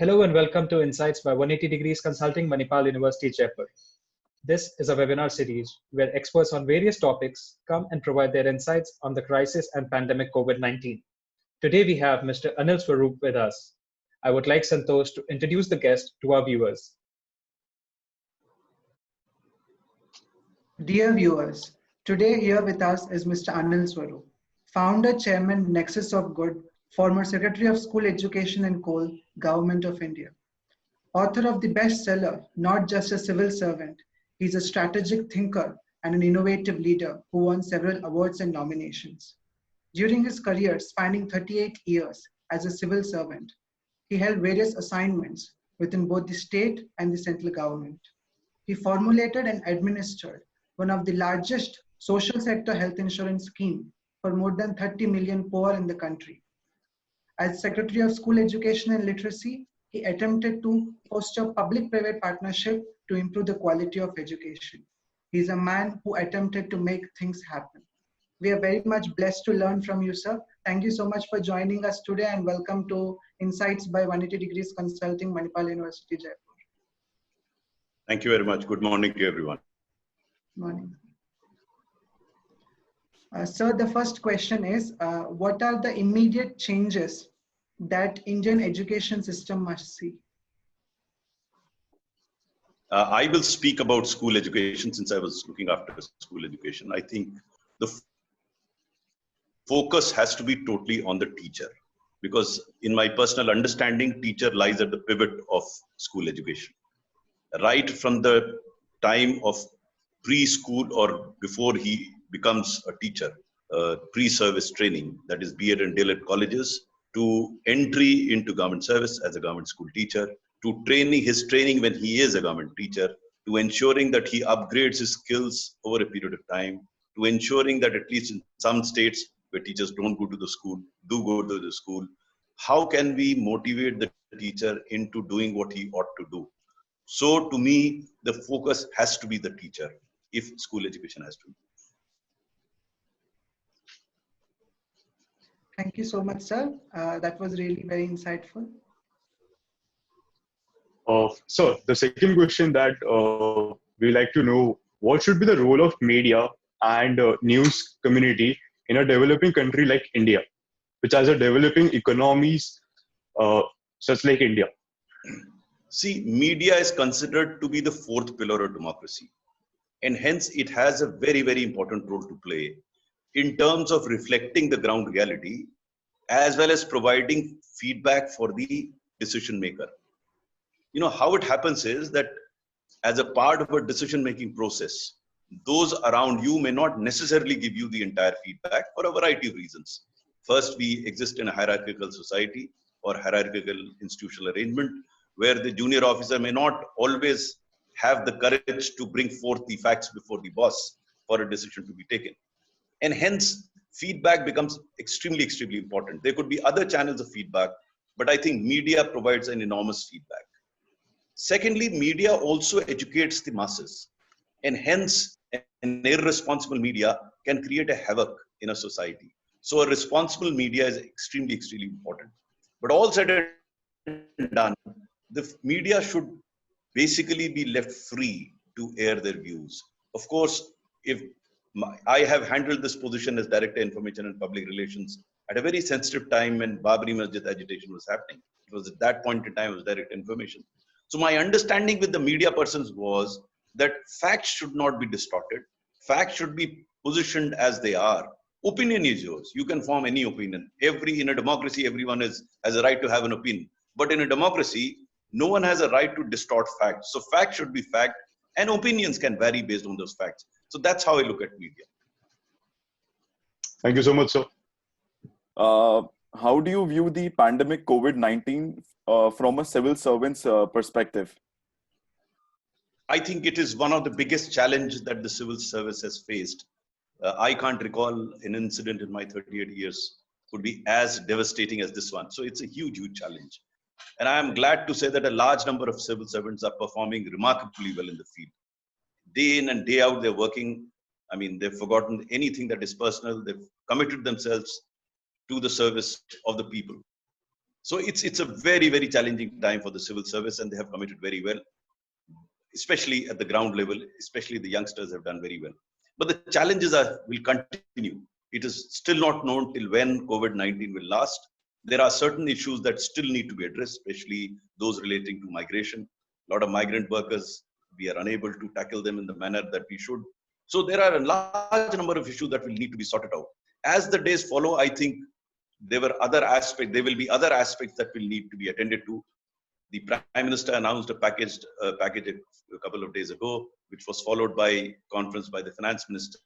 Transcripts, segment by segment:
Hello and welcome to Insights by 180 Degrees Consulting, Manipal University, Jaipur. This is a webinar series where experts on various topics come and provide their insights on the crisis and pandemic COVID-19. Today we have Mr. Anil Swarup with us. I would like Santosh to introduce the guest to our viewers. Dear viewers, today here with us is Mr. Anil Swarup, Founder, Chairman, Nexus of Good, former Secretary of School Education and Coal, Government of India. Author of the bestseller, Not Just a Civil Servant, he's a strategic thinker and an innovative leader who won several awards and nominations. During his career spanning 38 years as a civil servant, he held various assignments within both the state and the central government. He formulated and administered one of the largest social sector health insurance scheme for more than 30 million poor in the country. As Secretary of School Education and Literacy, he attempted to foster public-private partnership to improve the quality of education. He is a man who attempted to make things happen. We are very much blessed to learn from you, sir. Thank you so much for joining us today and welcome to Insights by 180 Degrees Consulting, Manipal University, Jaipur. Thank you very much. Good morning to everyone. Morning. Sir, the first question is, what are the immediate changes that Indian education system must see? I will speak about school education since I was looking after school education. I think the focus has to be totally on the teacher because in my personal understanding, teacher lies at the pivot of school education. Right from the time of preschool or before he becomes a teacher, pre-service training, that is B.Ed and D.Ed colleges, to entry into government service as a government school teacher, to his training when he is a government teacher, to ensuring that he upgrades his skills over a period of time, to ensuring that at least in some states where teachers don't go to the school, do go to the school, how can we motivate the teacher into doing what he ought to do? So to me, the focus has to be the teacher if school education has to be. Thank you so much, sir. That was really very insightful. So the second question that we like to know, what should be the role of media and news community in a developing country like India, which has a developing economies such like India? See, media is considered to be the fourth pillar of democracy. And hence it has a very, very important role to play in terms of reflecting the ground reality as well as providing feedback for the decision maker. You know, how it happens is that as a part of a decision-making process, those around you may not necessarily give you the entire feedback for a variety of reasons. First, we exist in a hierarchical society or hierarchical institutional arrangement where the junior officer may not always have the courage to bring forth the facts before the boss for a decision to be taken. And hence, feedback becomes extremely, extremely important. There could be other channels of feedback, but I think media provides an enormous feedback. Secondly, media also educates the masses. And hence, an irresponsible media can create a havoc in a society. So a responsible media is extremely, extremely important. But all said and done, the media should basically be left free to air their views. Of course, if I have handled this position as Director Information and Public Relations at a very sensitive time when Babri Masjid agitation was happening. It was at that point in time, it was Director Information. So my understanding with the media persons was that facts should not be distorted. Facts should be positioned as they are. Opinion is yours. You can form any opinion. In a democracy, everyone has a right to have an opinion. But in a democracy, no one has a right to distort facts. So facts should be fact and opinions can vary based on those facts. So that's how I look at media. Thank you so much, sir. How do you view the pandemic COVID-19 from a civil servant's perspective? I think it is one of the biggest challenges that the civil service has faced. I can't recall an incident in my 38 years could be as devastating as this one. So it's a huge, huge challenge. And I am glad to say that a large number of civil servants are performing remarkably well in the field. Day in and day out, they're working. I mean, they've forgotten anything that is personal. They've committed themselves to the service of the people. So it's a very, very challenging time for the civil service, and they have committed very well, especially at the ground level, especially the youngsters have done very well. But the challenges will continue. It is still not known till when COVID-19 will last. There are certain issues that still need to be addressed, especially those relating to migration. A lot of migrant workers, we are unable to tackle them in the manner that we should. So there are a large number of issues that will need to be sorted out. As the days follow, I think there will be other aspects that will need to be attended to. The Prime Minister announced a package a couple of days ago, which was followed by conference by the Finance Minister.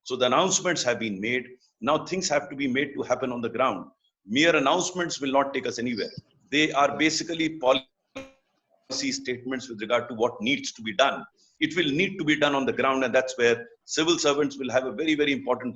So the announcements have been made. Now things have to be made to happen on the ground. Mere announcements will not take us anywhere. They are basically policy statements with regard to what needs to be done. It will need to be done on the ground, and that's where civil servants will have a very, very important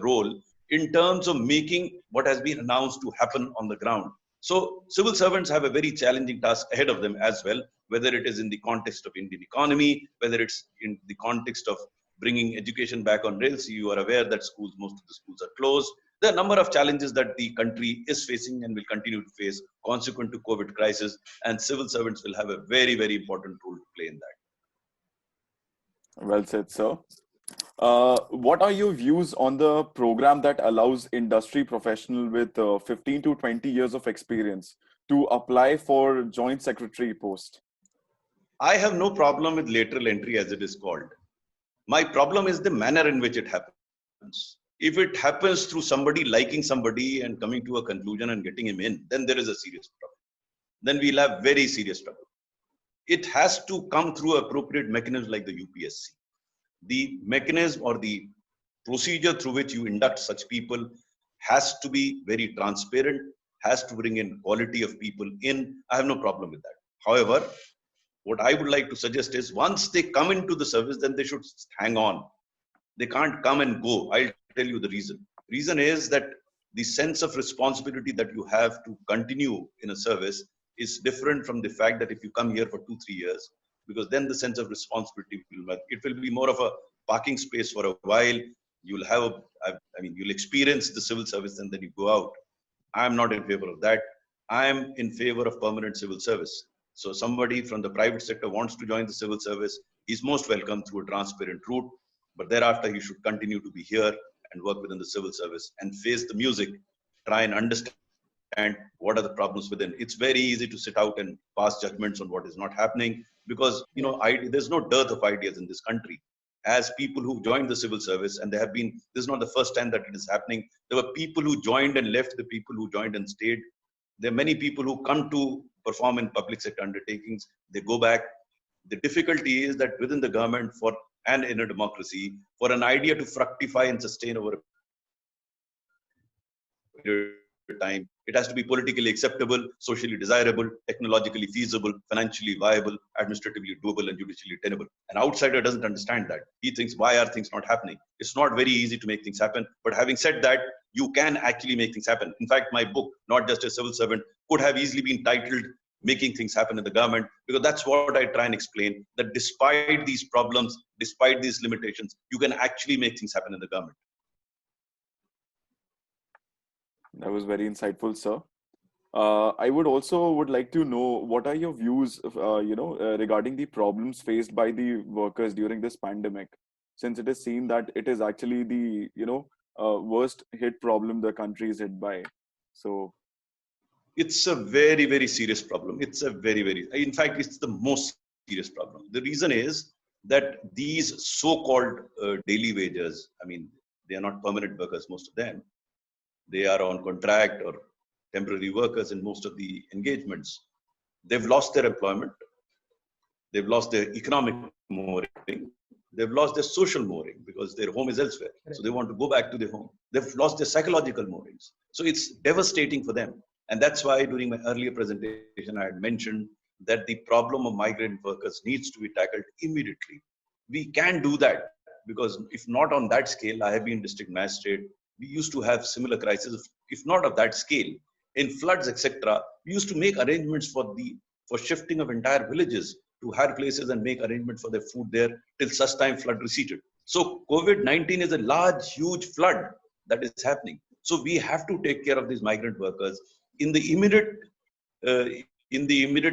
role in terms of making what has been announced to happen on the ground. So civil servants have a very challenging task ahead of them as well, whether it is in the context of Indian economy, whether it's in the context of bringing education back on rails. You are aware that most of the schools are closed. There are a number of challenges that the country is facing and will continue to face consequent to COVID crisis, and civil servants will have a very, very important role to play in that. Well said, sir. What are your views on the program that allows industry professional with 15 to 20 years of experience to apply for joint secretary post? I have no problem with lateral entry, as it is called. My problem is the manner in which it happens. If it happens through somebody liking somebody and coming to a conclusion and getting him in, then there is a serious problem. Then we'll have very serious trouble. It has to come through appropriate mechanisms like the UPSC. The mechanism or the procedure through which you induct such people has to be very transparent, has to bring in quality of people in. I have no problem with that. However, what I would like to suggest is once they come into the service, then they should hang on. They can't come and go. I'll tell you the reason. Reason is that the sense of responsibility that you have to continue in a service is different from the fact that if you come here for 2-3 years, because then the sense of responsibility will be more of a parking space for a while. You'll have, you'll experience the civil service and then you go out. I'm not in favor of that. I'm in favor of permanent civil service. So somebody from the private sector wants to join the civil service, he's most welcome through a transparent route, but thereafter he should continue to be here and work within the civil service and face the music, try and understand what are the problems within. It's very easy to sit out and pass judgments on what is not happening because, there's no dearth of ideas in this country. As people who joined the civil service, and this is not the first time that it is happening. There were people who joined and left, the people who joined and stayed. There are many people who come to perform in public sector undertakings, they go back. The difficulty is that within the government and in a democracy, for an idea to fructify and sustain over a period of time, it has to be politically acceptable, socially desirable, technologically feasible, financially viable, administratively doable, and judicially tenable. An outsider doesn't understand that. He thinks, why are things not happening? It's not very easy to make things happen. But having said that, you can actually make things happen. In fact, my book, Not Just a Civil Servant, could have easily been titled Making Things Happen in the Government, because that's what I try and explain, that despite these problems, despite these limitations, you can actually make things happen in the government. That was very insightful, sir. I would like to know what are your views, regarding the problems faced by the workers during this pandemic, since it is seen that it is actually the worst hit problem the country is hit by. So it's a very, very serious problem. It's a in fact, it's the most serious problem. The reason is that these so-called daily wagers, they are not permanent workers, most of them. They are on contract or temporary workers in most of the engagements. They've lost their employment. They've lost their economic mooring. They've lost their social mooring because their home is elsewhere. So they want to go back to their home. They've lost their psychological moorings. So it's devastating for them. And that's why during my earlier presentation, I had mentioned that the problem of migrant workers needs to be tackled immediately. We can do that because if not on that scale, I have been district magistrate. We used to have similar crises, if not of that scale. In floods, etc., we used to make arrangements for shifting of entire villages to higher places and make arrangements for their food there till such time flood receded. So COVID-19 is a large, huge flood that is happening. So we have to take care of these migrant workers. in the immediate uh,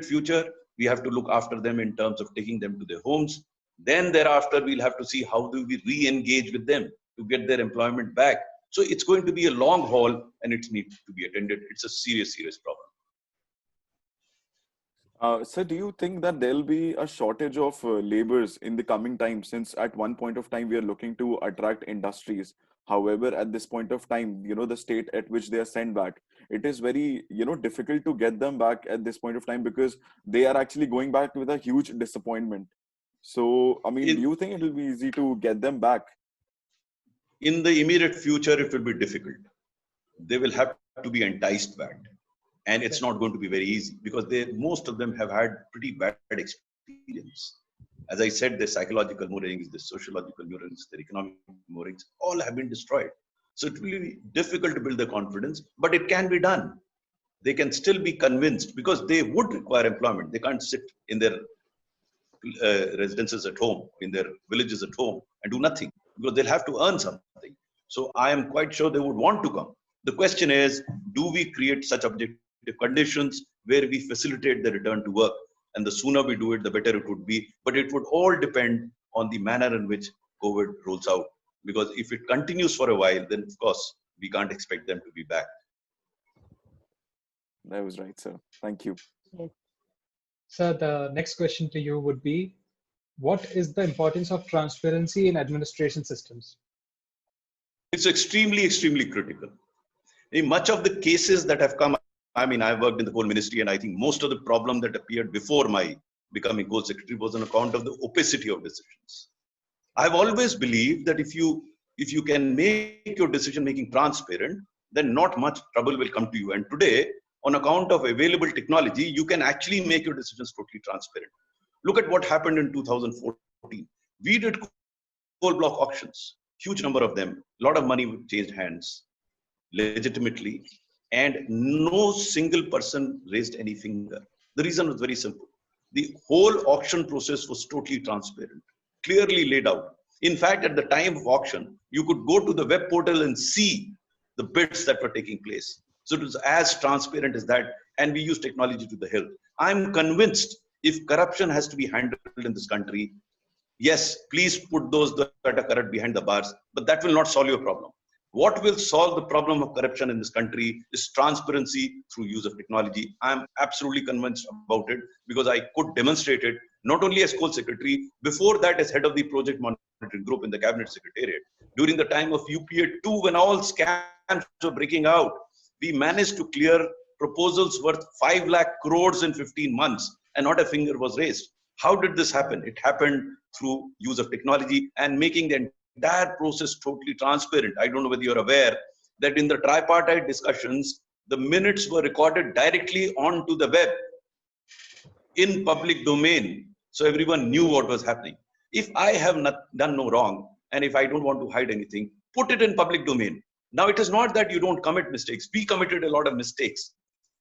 future, we have to look after them in terms of taking them to their homes. Then thereafter, we'll have to see how do we re-engage with them to get their employment back. So it's going to be a long haul, and it needs to be attended. It's a serious, serious problem. Sir, do you think that there'll be a shortage of laborers in the coming time, since at one point of time we are looking to attract industries? However, at this point of time, the state at which they are sent back, it is very, difficult to get them back at this point of time, because they are actually going back with a huge disappointment. So, I mean, do you think it will be easy to get them back? In the immediate future, it will be difficult. They will have to be enticed back. And it's not going to be very easy, because most of them have had pretty bad experience. As I said, their psychological moorings, their sociological moorings, their economic moorings, all have been destroyed. So it will be difficult to build their confidence, but it can be done. They can still be convinced, because they would require employment. They can't sit in their residences at home, in their villages at home, and do nothing, because they'll have to earn something. So I am quite sure they would want to come. The question is, do we create such objective conditions where we facilitate the return to work? And the sooner we do it, the better it would be. But it would all depend on the manner in which COVID rolls out. Because if it continues for a while, then of course, we can't expect them to be back. That was right, sir. Thank you. Sir, the next question to you would be, what is the importance of transparency in administration systems? It's extremely, extremely critical. In much of the cases that have come, I mean, I've worked in the coal ministry, and I think most of the problem that appeared before my becoming coal secretary was on account of the opacity of decisions. I've always believed that if you can make your decision making transparent, then not much trouble will come to you. And today, on account of available technology, you can actually make your decisions totally transparent. Look at what happened in 2014. We did coal block auctions, huge number of them, a lot of money changed hands legitimately, and no single person raised any finger. The reason was very simple. The whole auction process was totally transparent, clearly laid out. In fact, at the time of auction, you could go to the web portal and see the bids that were taking place. So it was as transparent as that, and we use technology to the hilt. I'm convinced if corruption has to be handled in this country, yes, please put those that are corrupt behind the bars, but that will not solve your problem. What will solve the problem of corruption in this country is transparency through use of technology. I'm absolutely convinced about it, because I could demonstrate it not only as coal secretary, before that as head of the project monitoring group in the cabinet secretariat. During the time of UPA2, when all scams were breaking out, we managed to clear proposals worth 5 lakh crores in 15 months, and not a finger was raised. How did this happen? It happened through use of technology and making the entire process totally transparent. I don't know whether you're aware that in the tripartite discussions, the minutes were recorded directly onto the web in public domain. So everyone knew what was happening. If I have done no wrong, and if I don't want to hide anything, put it in public domain. Now, it is not that you don't commit mistakes. We committed a lot of mistakes,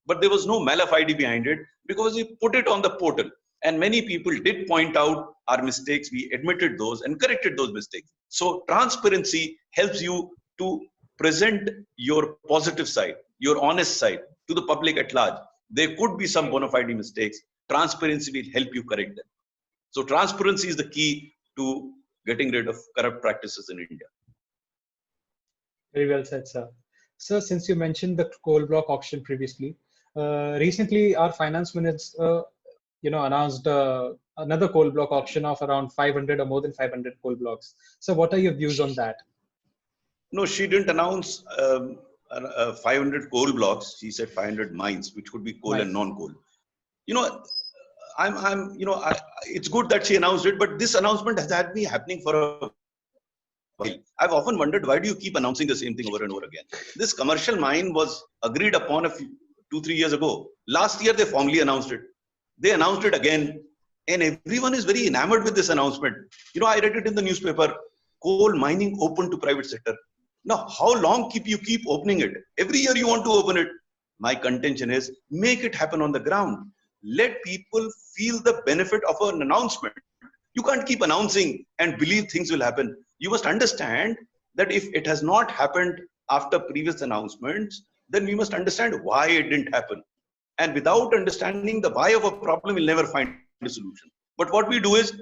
but there was no malafide behind it, because we put it on the portal. And many people did point out our mistakes. We admitted those and corrected those mistakes. So transparency helps you to present your positive side, your honest side to the public at large. There could be some bona fide mistakes. Transparency will help you correct them. So transparency is the key to getting rid of corrupt practices in India. Very well said, sir. Sir, since you mentioned the coal block auction previously, recently our finance minister announced another coal block auction of around 500 or more than 500 coal blocks. So what are your views on that? No, she didn't announce 500 coal blocks. She said 500 mines, which could be coal and non-coal. It's good that she announced it, but this announcement has had been happening for a while. I've often wondered, why do you keep announcing the same thing over and over again? This commercial mine was agreed upon 2-3 years ago. Last year, they formally announced it. They announced it again, and everyone is very enamored with this announcement. I read it in the newspaper, coal mining open to private sector. Now, how long you keep opening it? Every year you want to open it. My contention is, make it happen on the ground. Let people feel the benefit of an announcement. You can't keep announcing and believe things will happen. You must understand that if it has not happened after previous announcements, then we must understand why it didn't happen. And without understanding the why of a problem, we'll never find a solution. But what we do is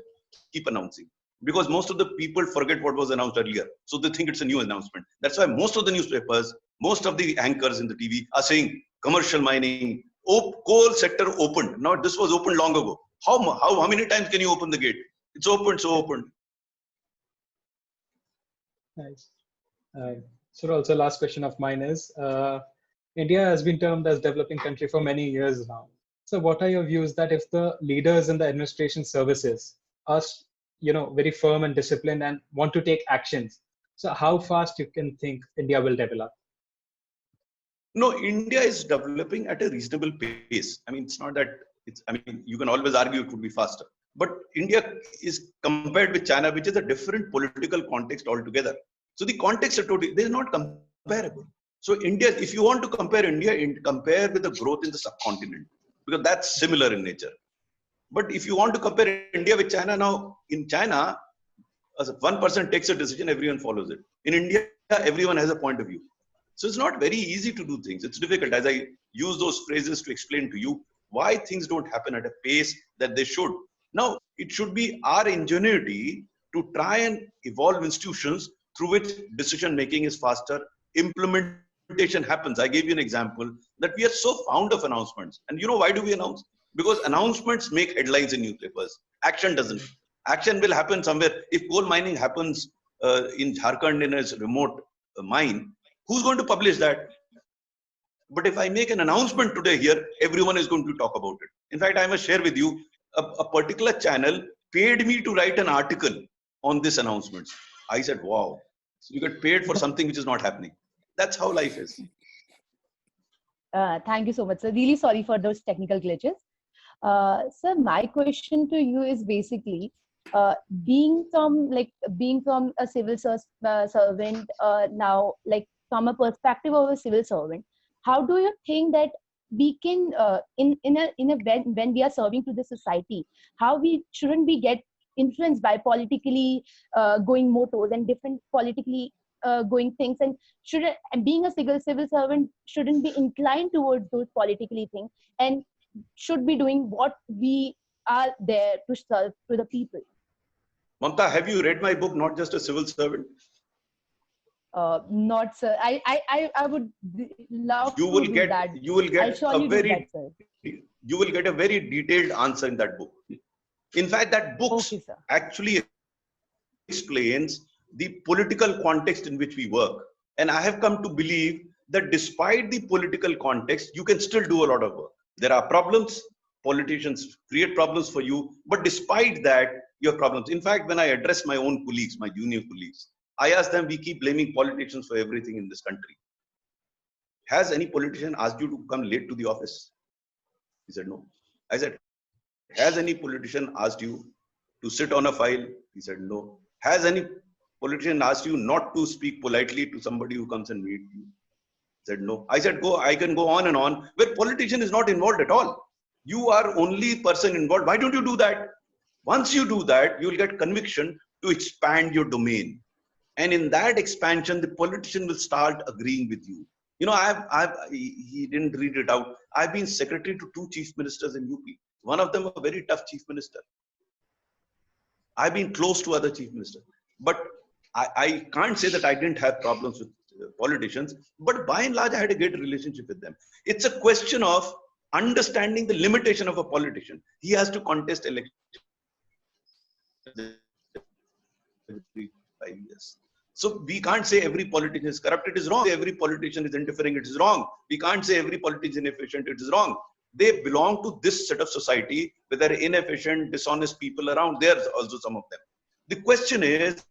keep announcing, because most of the people forget what was announced earlier. So they think it's a new announcement. That's why most of the newspapers, most of the anchors in the TV are saying commercial mining, coal sector opened. Now this was opened long ago. How many times can you open the gate? It's opened, so opened. Nice. So also last question of mine is, India has been termed as developing country for many years now. So what are your views that if the leaders in the administration services are, very firm and disciplined and want to take actions, so how fast you can think India will develop? No, India is developing at a reasonable pace. I mean, it's not that you can always argue it would be faster. But India is compared with China, which is a different political context altogether. So the context are totally, they're not comparable. So India, if you want to compare India, compare with the growth in the subcontinent, because that's similar in nature. But if you want to compare India with China now, in China, as one person takes a decision, everyone follows it. In India, everyone has a point of view. So it's not very easy to do things. It's difficult, as I use those phrases to explain to you why things don't happen at a pace that they should. Now, it should be our ingenuity to try and evolve institutions through which decision making is faster, implementation happens. I gave you an example that we are so fond of announcements. And why do we announce? Because announcements make headlines in newspapers. Action doesn't. Action will happen somewhere. If coal mining happens in Jharkhand in a remote mine, who's going to publish that? But if I make an announcement today here, everyone is going to talk about it. In fact, I must share with you, a particular channel paid me to write an article on this announcement. I said, wow, so you get paid for something which is not happening. That's how life is. Thank you so much, sir. Really sorry for those technical glitches. Sir, my question to you is basically, being from a civil servant now, like from a perspective of a civil servant, how do you think that we can when we are serving to the society, how we shouldn't be get influenced by politically going mottos and different politically going things, and being a civil servant shouldn't be inclined towards those politically things and should be doing what we are there to serve to the people. Mamta, have you read my book, Not Just a Civil Servant? Not, sir. I would love you will to get, do that. You will get a very you will get a very detailed answer in that book. In fact, that book actually explains the political context in which we work. And I have come to believe that despite the political context, you can still do a lot of work. There are problems, politicians create problems for you, but despite that, you have problems. In fact, when I address my own colleagues, my junior colleagues, I ask them, we keep blaming politicians for everything in this country. Has any politician asked you to come late to the office? He said, no. I said, has any politician asked you to sit on a file? He said, no. Has any politician asked you not to speak politely to somebody who comes and meet you? He said, no. I said, I can go on and on, where politician is not involved at all. You are only person involved. Why don't you do that? Once you do that, you will get conviction to expand your domain. And in that expansion, the politician will start agreeing with you. He didn't read it out. I've been secretary to 2 chief ministers in UP. One of them a very tough chief minister. I've been close to other chief ministers. But I can't say that I didn't have problems with politicians. But by and large, I had a great relationship with them. It's a question of understanding the limitation of a politician. He has to contest elections every 5 years. So we can't say every politician is corrupt. It is wrong. Every politician is interfering. It is wrong. We can't say every politician is inefficient. It is wrong. They belong to this set of society where there are inefficient, dishonest people around. There's also some of them. The question is,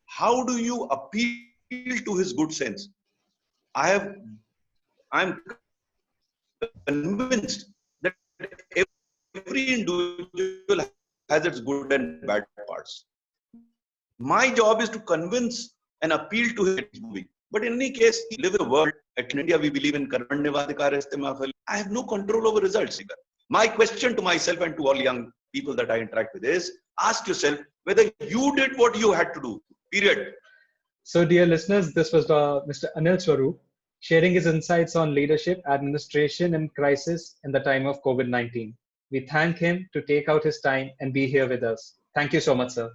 how do you appeal to his good sense? I'm convinced that every individual has its good and bad parts. My job is to convince and appeal to his moving. But in any case, we live in a world, in India, we believe in Karmanyavadikar. I have no control over results. My question to myself and to all young people that I interact with is, ask yourself whether you did what you had to do, period. So dear listeners, this was Mr. Anil Swarup, sharing his insights on leadership, administration, and crisis in the time of COVID-19. We thank him to take out his time and be here with us. Thank you so much, sir.